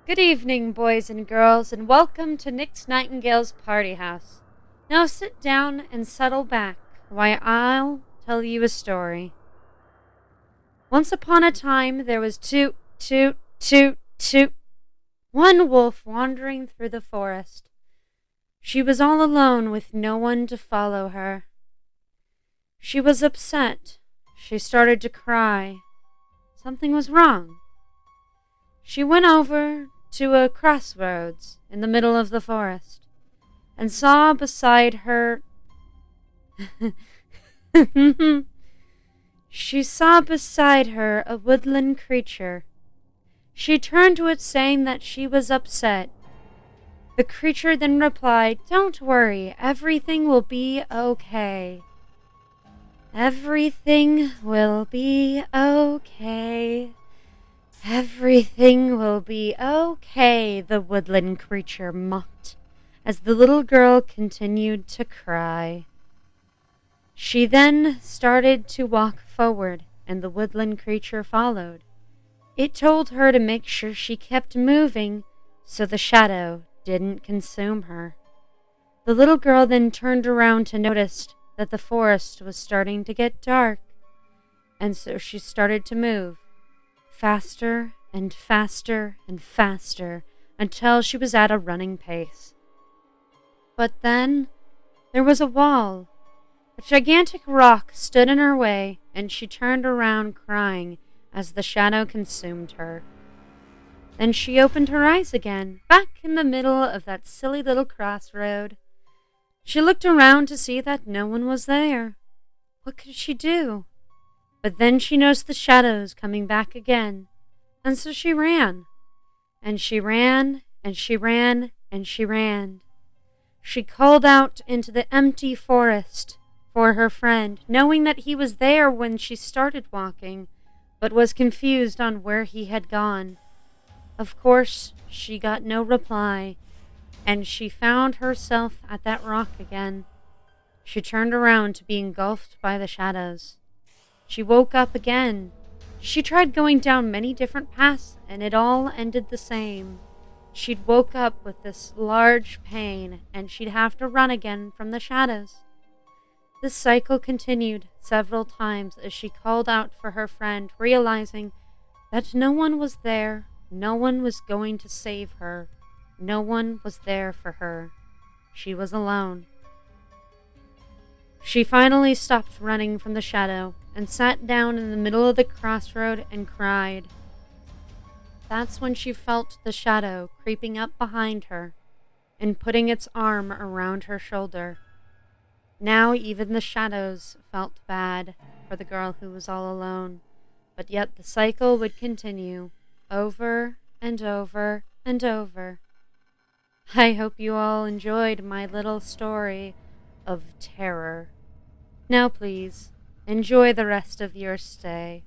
Good evening, boys and girls, and welcome to Nix Nightingale's Party House. Now sit down and settle back while I'll tell you a story. Once upon a time, there was one wolf wandering through the forest. She was all alone with no one to follow her. She was upset. She started to cry. Something was wrong. She went over to a crossroads in the middle of the forest and saw beside her she saw beside her a woodland creature. She turned to it saying that she was upset. The creature then replied, "Don't worry, everything will be okay. Everything will be okay. Everything will be okay," the woodland creature mocked as the little girl continued to cry. She then started to walk forward, and the woodland creature followed. It told her to make sure she kept moving so the shadow didn't consume her. The little girl then turned around to notice that the forest was starting to get dark, and so she started to move faster and faster and faster until she was at a running pace. But then there was a wall. A gigantic rock stood in her way, and she turned around crying as the shadow consumed her. Then she opened her eyes again, back in the middle of that silly little crossroad. She looked around to see that no one was there. What could she do? But then she noticed the shadows coming back again, and so she ran. And she ran, and she ran, and she ran. She called out into the empty forest for her friend, knowing that he was there when she started walking, but was confused on where he had gone. Of course, she got no reply, and she found herself at that rock again. She turned around to be engulfed by the shadows. She woke up again. She tried going down many different paths, and it all ended the same. She'd woke up with this large pain, and she'd have to run again from the shadows. This cycle continued several times as she called out for her friend, realizing that no one was there, no one was going to save her, no one was there for her. She was alone. She finally stopped running from the shadow and sat down in the middle of the crossroad and cried. That's when she felt the shadow creeping up behind her and putting its arm around her shoulder. Now even the shadows felt bad for the girl who was all alone, but yet the cycle would continue over and over and over. I hope you all enjoyed my little story of terror. Now please, enjoy the rest of your stay.